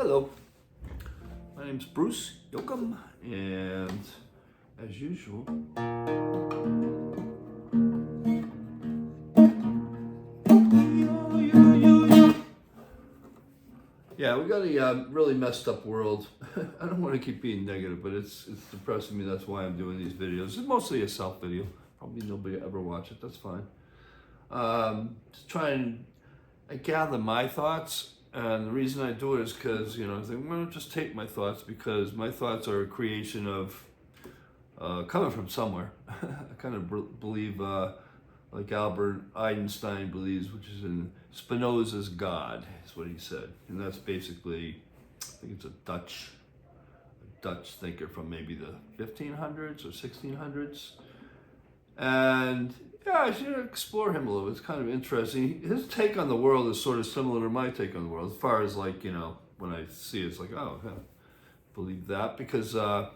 Hello, my name's Bruce Yoakum, and as usual, yeah, we got a really messed up world. I don't want to keep being negative, but it's depressing me. That's why I'm doing these videos. It's mostly a self video. Probably nobody will ever watch it. That's fine. Just trying to gather my thoughts. And the reason I do it is because, I think I'm going to just take my thoughts because my thoughts are a creation of, coming from somewhere. I kind of believe, like Albert Einstein believes, which is in Spinoza's God, is what he said. And that's basically, I think it's a Dutch thinker from maybe the 1500s or 1600s. And yeah, I should explore him a little. It's kind of interesting. His take on the world is sort of similar to my take on the world. As far as like, when I see it, it's like, oh, yeah, believe that. Because I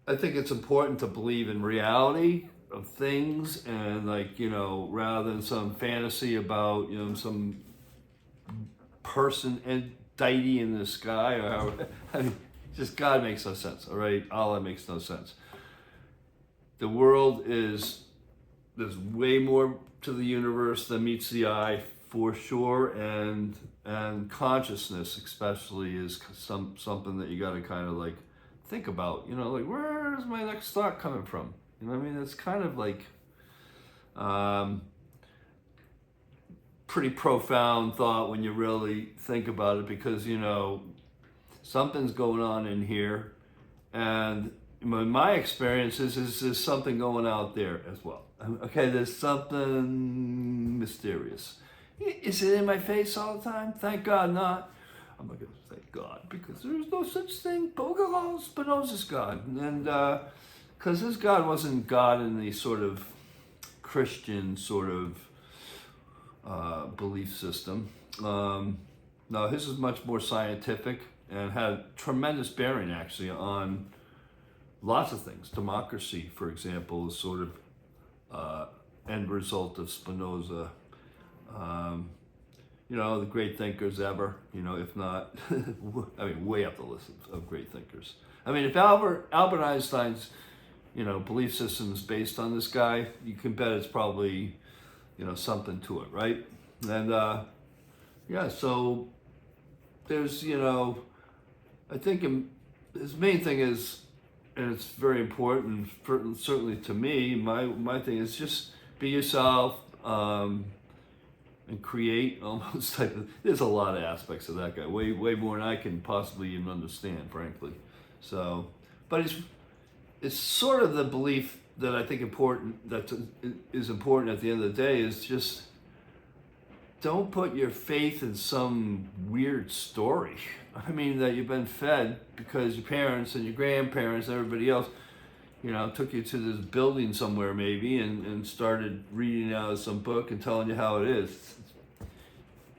think it's important to believe in reality of things and like, rather than some fantasy about, some person and deity in the sky or however. I mean, just God makes no sense, all right? Allah makes no sense. The world there's way more to the universe than meets the eye for sure, and consciousness especially is something that you got to kind of like think about. Like where's my next thought coming from? You know what I mean? It's kind of like pretty profound thought when you really think about it, because something's going on in here, and my experience is there's something going out there as well. Okay, there's something mysterious. Is it in my face all the time? Thank God not. I'm not going to thank God, because there's no such thing. Spinoza's God. And because his God wasn't God in the sort of Christian sort of belief system. No, his is much more scientific and had tremendous bearing actually on lots of things. Democracy, for example, is sort of end result of Spinoza. The great thinkers ever, if not, I mean, way up the list of great thinkers. I mean, if Albert Einstein's, belief system is based on this guy, you can bet it's probably, something to it, right? And, so there's, I think his main thing is, and it's very important, certainly to me, my thing is just be yourself, and create almost type of, there's a lot of aspects of that guy, way more than I can possibly even understand, frankly. So, but it's sort of the belief that I think is important at the end of the day is just don't put your faith in some weird story. I mean, that you've been fed because your parents and your grandparents and everybody else, took you to this building somewhere maybe and started reading out of some book and telling you how it is.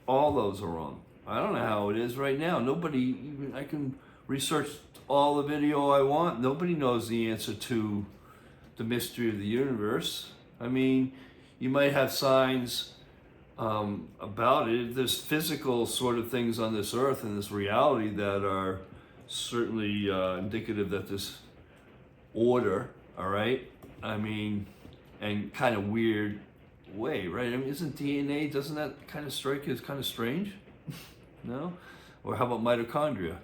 All those are wrong. I don't know how it is right now. I can research all the video I want. Nobody knows the answer to the mystery of the universe. I mean, you might have signs about it. There's physical sort of things on this earth and this reality that are certainly indicative that this order, all right? I mean, and kind of weird way, right? I mean, isn't DNA, doesn't that kind of strike you as kind of strange? No? Or how about mitochondria?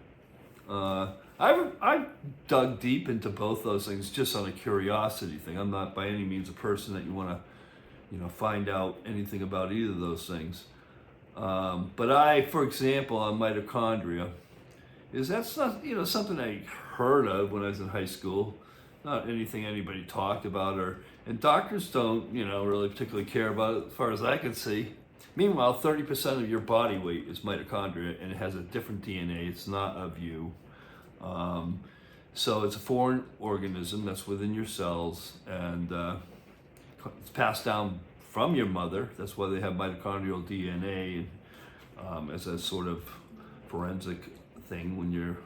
I've dug deep into both those things just on a curiosity thing. I'm not by any means a person that you want to find out anything about either of those things. But for example, on mitochondria, that's not, something I heard of when I was in high school. Not anything anybody talked about, and doctors don't, really particularly care about it as far as I can see. Meanwhile, 30% of your body weight is mitochondria, and it has a different DNA. It's not of you. So it's a foreign organism that's within your cells, and it's passed down from your mother. That's why they have mitochondrial DNA as a sort of forensic thing when you're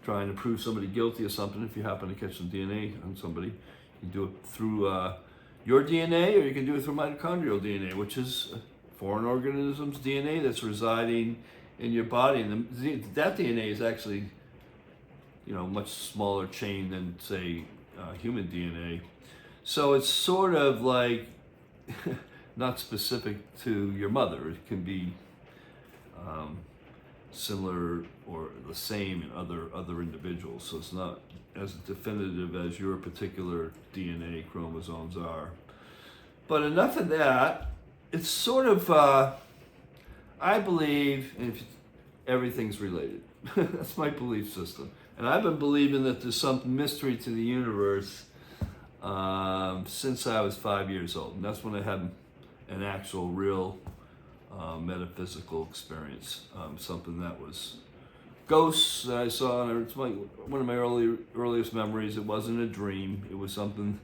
trying to prove somebody guilty of something. If you happen to catch some DNA on somebody, you do it through your DNA, or you can do it through mitochondrial DNA, which is foreign organisms' DNA that's residing in your body, and that DNA is actually, much smaller chain than, say, human DNA. So it's sort of like not specific to your mother. It can be similar or the same in other individuals. So it's not as definitive as your particular DNA chromosomes are. But enough of that. It's sort of, I believe, everything's related. That's my belief system. And I've been believing that there's some mystery to the universe since I was 5 years old. And that's when I had an actual, real metaphysical experience. Something that was ghosts that I saw. And it's one of my earliest memories. It wasn't a dream. It was something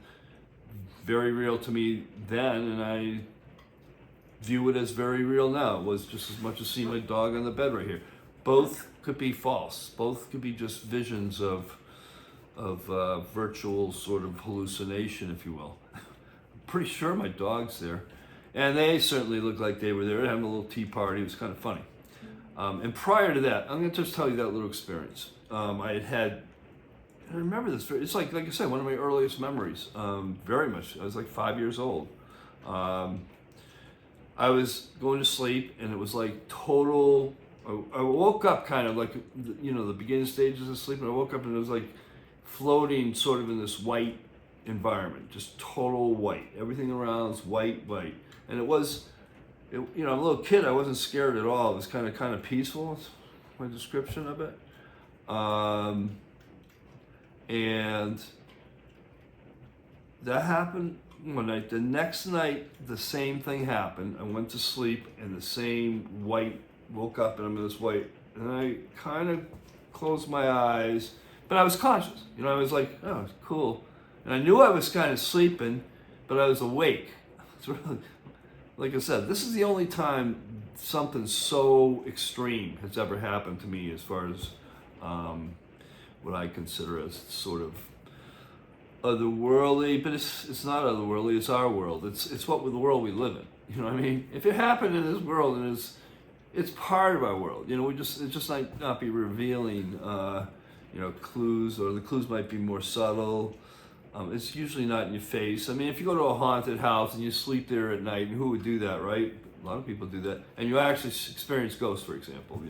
very real to me then, and I view it as very real now. It was just as much as seeing my dog on the bed right here. Both could be false. Both could be just visions of virtual sort of hallucination, if you will. I'm pretty sure my dog's there. And they certainly looked like they were there. They were having a little tea party. It was kind of funny. And prior to that, I'm going to just tell you that little experience. I remember this. It's like I said, one of my earliest memories. Very much. I was like 5 years old. I was going to sleep, and it was like total. I woke up kind of like, the beginning stages of sleep, and I woke up and it was like floating sort of in this white environment, just total white. Everything around was white. And I'm a little kid. I wasn't scared at all. It was kind of peaceful. That's my description of it. And that happened one night. The next night, the same thing happened. I went to sleep, and the same white, woke up, and I'm in this white. And I kind of closed my eyes, but I was conscious. I was like, oh, it's cool. And I knew I was kind of sleeping, but I was awake. It's really, like I said, this is the only time something so extreme has ever happened to me as far as what I consider as sort of otherworldly, but it's not otherworldly. It's our world. It's what the world we live in. You know what I mean? If it happened in this world, and it's part of our world. It just might not be revealing, clues, or the clues might be more subtle. It's usually not in your face. I mean, if you go to a haunted house and you sleep there at night, and who would do that, right? A lot of people do that, and you actually experience ghosts, for example.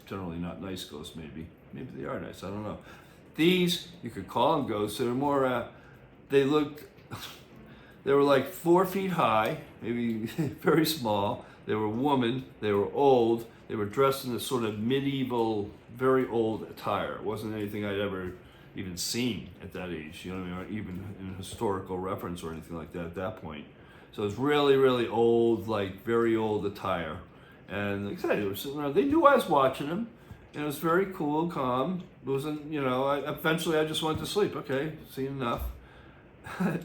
Generally not nice ghosts, maybe. Maybe they are nice. I don't know. These, you could call them ghosts. They're more. They were like 4 feet high, maybe very small. They were women. They were old. They were dressed in this sort of medieval, very old attire. It wasn't anything I'd ever even seen at that age. You know what I mean? Or even in historical reference or anything like that at that point. So it was really, really old, like very old attire. And like I said, they were sitting around. They knew I was watching them, and it was very cool and calm. It wasn't, eventually I just went to sleep. Okay, seen enough.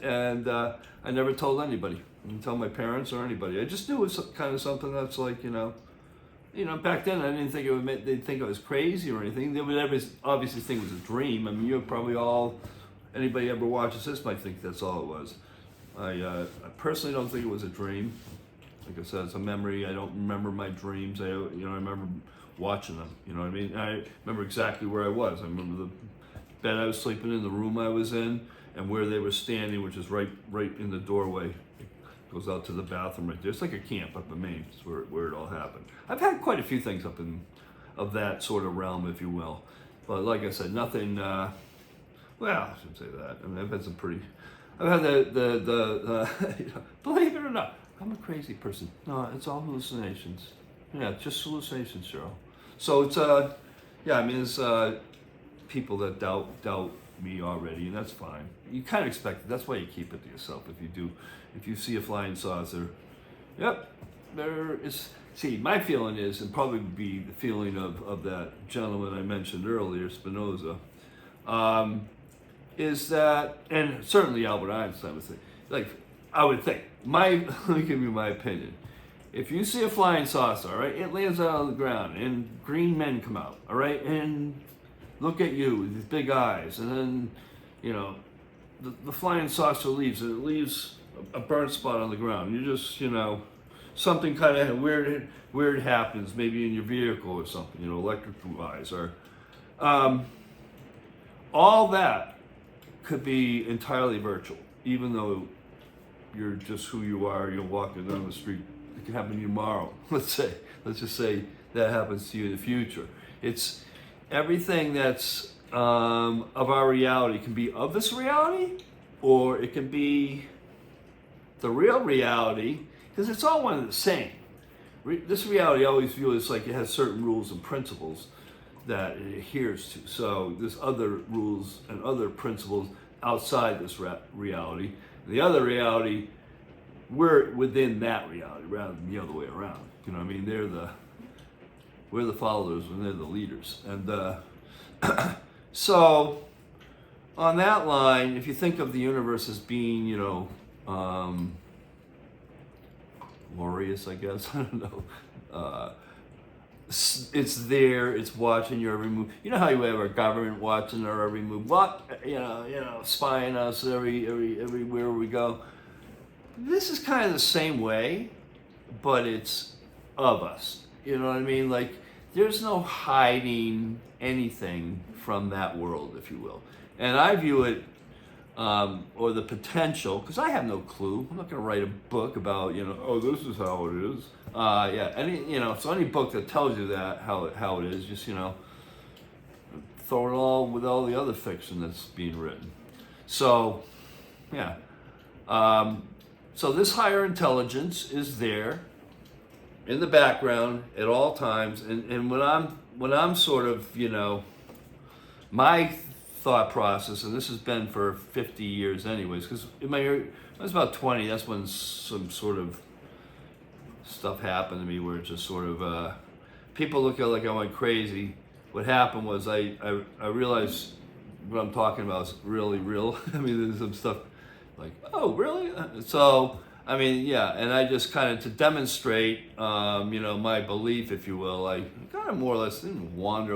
And I never told anybody. I didn't tell my parents or anybody. I just knew it was kind of something that's like, back then I didn't think they'd think I was crazy or anything. They would obviously think it was a dream. I mean, you're probably anybody ever watches this might think that's all it was. I personally don't think it was a dream. Like I said, it's a memory. I don't remember my dreams. I remember watching them. You know what I mean? I remember exactly where I was. I remember the bed I was sleeping in, the room I was in, and where they were standing, which is right in the doorway. It goes out to the bathroom right there. It's like a camp up in Maine. It's where it all happened. I've had quite a few things of that sort of realm, if you will. But like I said, nothing. Well, I shouldn't say that. I mean, I've had some pretty. I've had the believe it or not, I'm a crazy person. No, it's all hallucinations. Yeah, just hallucinations, Cheryl. So it's there's people that doubt me already, and that's fine. You kind of expect it. That's why you keep it to yourself. If you see a flying saucer, yep, there is. See, my feeling is, and probably would be the feeling of that gentleman I mentioned earlier, Spinoza, is that, and certainly Albert Einstein would say, like, I would think, let me give you my opinion. If you see a flying saucer, all right, it lands out on the ground, and green men come out, all right, and look at you with these big eyes, and then, the flying saucer leaves, and it leaves a burnt spot on the ground. You just, something kind of weird happens, maybe in your vehicle or something, electric-wise, or all that could be entirely virtual, even though you're just who you are. You're walking down the street. It could happen to you tomorrow. Let's just say that happens to you in the future. It's everything that's of our reality can be of this reality, or it can be the real reality, because it's all one and the same. This reality I always view as like it has certain rules and principles that it adheres to. So there's other rules and other principles outside this reality. The other reality, we're within that reality rather than the other way around. You know what I mean? We're the followers and they're the leaders. And so on that line, if you think of the universe as being, glorious, I guess, I don't know. It's there, it's watching your every move. You know how you have our government watching our every move, spying us everywhere we go. This is kind of the same way, but it's of us. You know what I mean? Like, there's no hiding anything from that world, if you will. And I view it, or the potential, because I have no clue. I'm not going to write a book about, this is how it is. So any book that tells you that, how it is, just, throw it all with all the other fiction that's being written. So, yeah. So this higher intelligence is there in the background at all times. And when I'm sort of, my thought process, and this has been for 50 years anyways, because when I was about 20, that's when some sort of stuff happened to me where it just sort of, people look at it like I went crazy. What happened was I realized what I'm talking about is really real. I mean, there's some stuff like, oh, really? So, I mean, yeah, and I just kind of, to demonstrate, my belief, if you will, I kind of more or less didn't wander,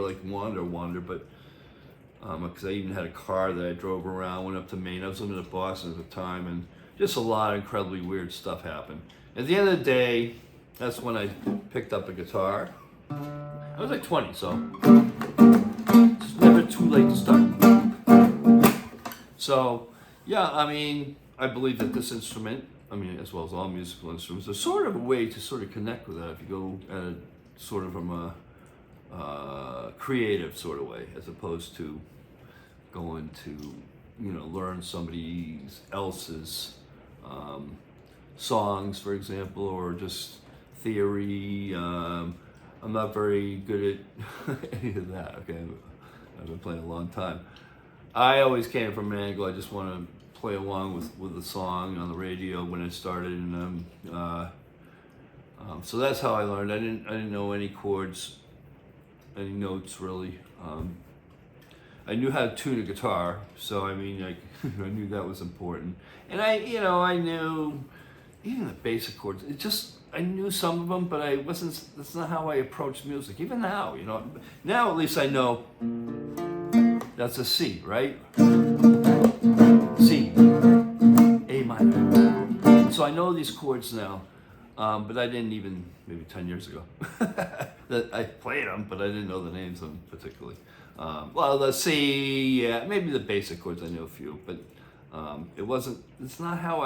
but because I even had a car that I drove around, went up to Maine. I was living in Boston at the time, and just a lot of incredibly weird stuff happened. At the end of the day, that's when I picked up a guitar. I was like 20, so it's never too late to start. So, yeah, I mean, I believe that this instrument, as well as all musical instruments, are sort of a way to sort of connect with that if you go at it sort of from a creative sort of way, as opposed to going to, learn somebody else's songs, for example, or just theory. I'm not very good at any of that, okay? I've been playing a long time. I always came from an angle, I just want to play along with the song on the radio when it started, and so that's how I learned. I didn't know any chords, any notes really. I knew how to tune a guitar, so I knew that was important. And I knew even the basic chords. I knew some of them, but that's not how I approach music. Even now, now at least I know that's a C, right? C, A minor. So I know these chords now, but I didn't even, maybe 10 years ago. I played them, but I didn't know the names of them particularly. Well, the C, yeah, maybe the basic chords I knew a few, but it's not how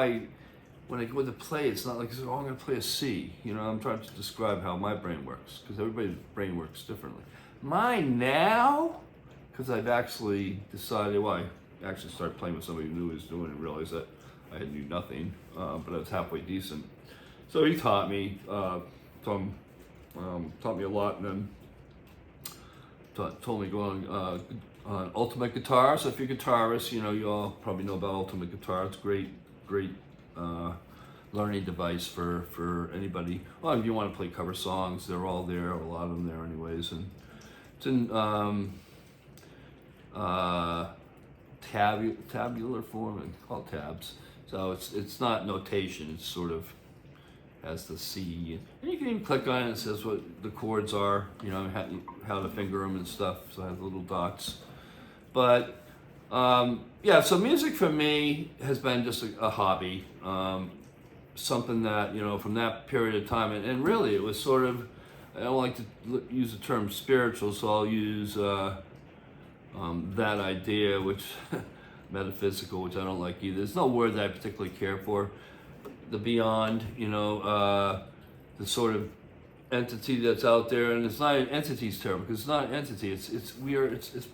when I go to play, it's not like, oh, I'm going to play a C. I'm trying to describe how my brain works, because everybody's brain works differently. Mine now, because I've actually decided, I actually started playing with somebody who knew what he was doing and realized that I knew nothing, but I was halfway decent. So he taught me, taught me a lot, and then told me to go on Ultimate Guitar. So if you're a guitarist, you all probably know about Ultimate Guitar. It's a great learning device for anybody. Well, if you want to play cover songs, they're all there, or a lot of them there anyways. And it's in tabular form, and called tabs. So it's not notation, it's sort of has the C, and you can even click on it. It says what the chords are, how to finger them and stuff. So I have little dots. But so music for me has been just a hobby something that, from that period of time, and really it was sort of, I don't like to use the term spiritual, so I'll use that idea, which metaphysical, which I don't like either. There's no word that I particularly care for. The beyond, the sort of entity that's out there, and it's not an entity's terrible, because it's not an entity. It's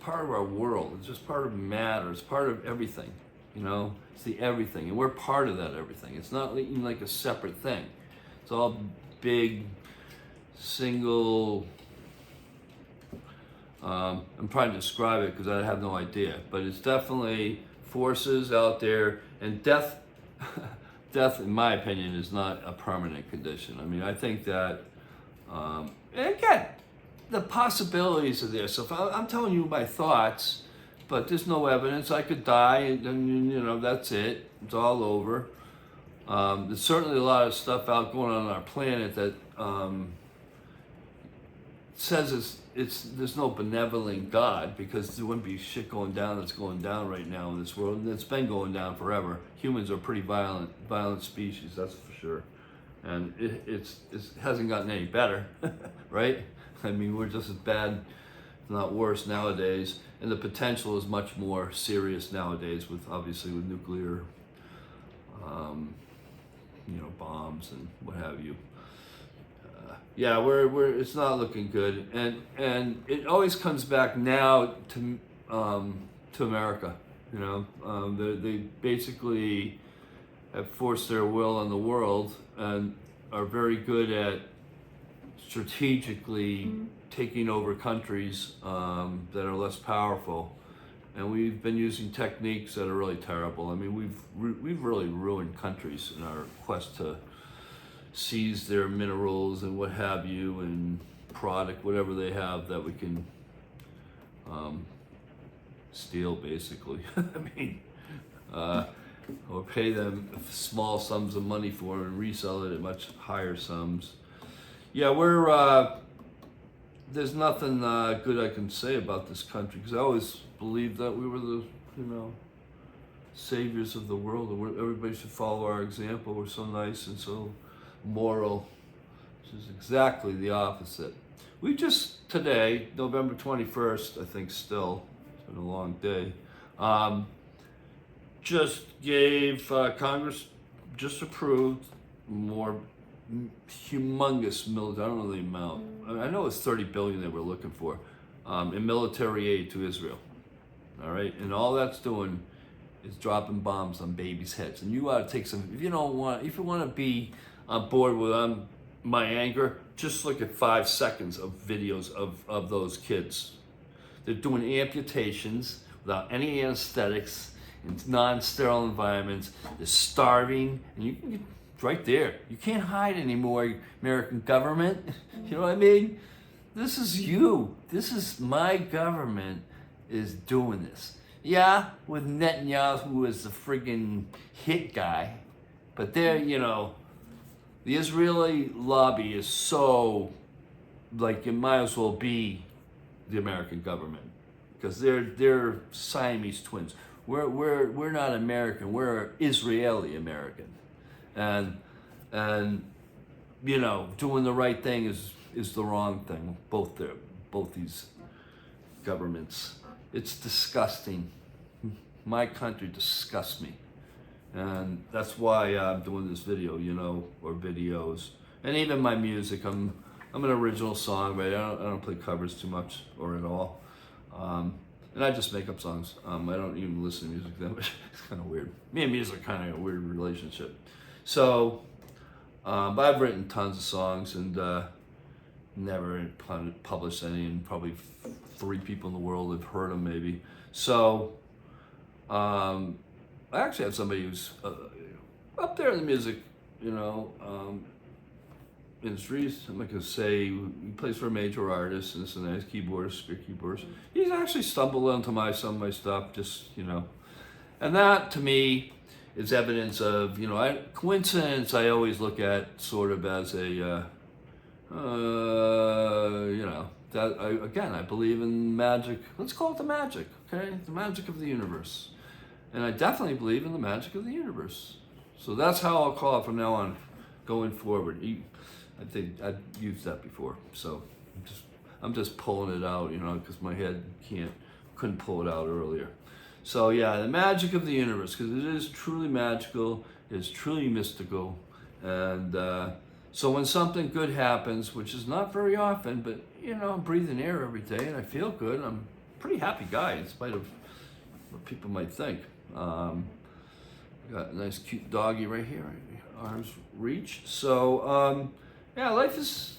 part of our world. It's just part of matter. It's part of everything. It's the everything, and we're part of that everything. It's not even like a separate thing. It's all big, single. I'm trying to describe it because I have no idea, but it's definitely forces out there, and death. Death, in my opinion, is not a permanent condition. I mean, I think that, and again, the possibilities are there. So if I'm telling you my thoughts, but there's no evidence, I could die, and that's it. It's all over. There's certainly a lot of stuff out going on our planet that says there's no benevolent God, because there wouldn't be shit going down that's going down right now in this world, and it's been going down forever. Humans are pretty violent species, that's for sure, and it hasn't gotten any better, right? I mean, we're just as bad, if not worse, nowadays, and the potential is much more serious nowadays with nuclear, bombs and what have you. Yeah, we're it's not looking good, and it always comes back now to America. They basically have forced their will on the world and are very good at strategically taking over countries that are less powerful, and we've been using techniques that are really terrible. I mean, we've really ruined countries in our quest to seize their minerals and what have you, and product, whatever they have that we can steal, basically. I mean, or pay them small sums of money for and resell it at much higher sums. Yeah, there's nothing good I can say about this country, because I always believed that we were the, saviors of the world, and everybody should follow our example. We're so nice and so moral, which is exactly the opposite. We just today, November 21st, I think still, it's been a long day, just gave, Congress just approved more humongous military, I don't know the amount, I know it's $30 billion they were looking for, in military aid to Israel. All right, and all that's doing is dropping bombs on babies' heads. And you ought to take some, if you want to be on board with my anger, just look at 5 seconds of videos of those kids. They're doing amputations without any anesthetics in non-sterile environments. They're starving, and you can get right there. You can't hide anymore, American government. You know what I mean? This is you. This is my government is doing this. Yeah, with Netanyahu as the friggin' hit guy, but they're, the Israeli lobby is so, like, it might as well be the American government, because they're Siamese twins. We're not American. We're Israeli American, and doing the right thing is the wrong thing. Both these governments. It's disgusting. My country disgusts me. And that's why I'm doing this video, or videos. And even my music, I'm an original songwriter. I don't play covers too much or at all. And I just make up songs. I don't even listen to music that much. It's kind of weird. Me and music are kind of a weird relationship. So, but I've written tons of songs and never published any, and probably 3 people in the world have heard them maybe. So, I actually have somebody who's up there in the music, industries. I'm not gonna say he plays for a major artist and this and that. He's keyboardist, big keyboardist. He's actually stumbled onto some of my stuff, just and that to me is evidence of coincidence. I always look at sort of as a that I believe in magic. Let's call it the magic, okay? The magic of the universe. And I definitely believe in the magic of the universe. So that's how I'll call it from now on, going forward. I think I've used that before, so I'm just pulling it out, because my head couldn't pull it out earlier. So yeah, the magic of the universe, because it is truly magical, it's truly mystical, and so when something good happens, which is not very often, but I'm breathing air every day and I feel good. I'm a pretty happy guy in spite of what people might think. Got a nice cute doggy right here, arms reach. So yeah, life is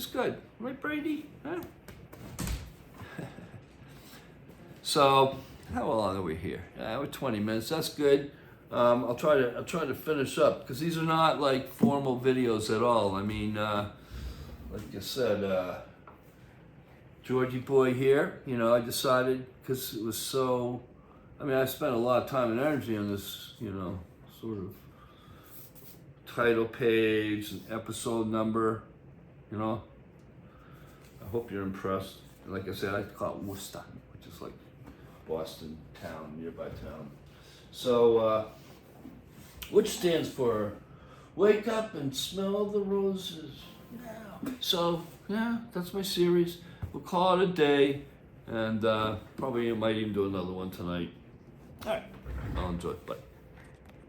good, right, Brady? Huh? So how long are we here? We're 20 minutes. That's good. I'll try to finish up, because these are not like formal videos at all. I mean, like I said, Georgie boy here. I decided, because it was so. I spent a lot of time and energy on this, sort of title page and episode number. I hope you're impressed. Like I said, I call it Worcester, which is like Boston town, nearby town. So, which stands for wake up and smell the roses now. So, yeah, that's my series. We'll call it a day, and probably might even do another one tonight. All right, I'll enjoy it. Bye.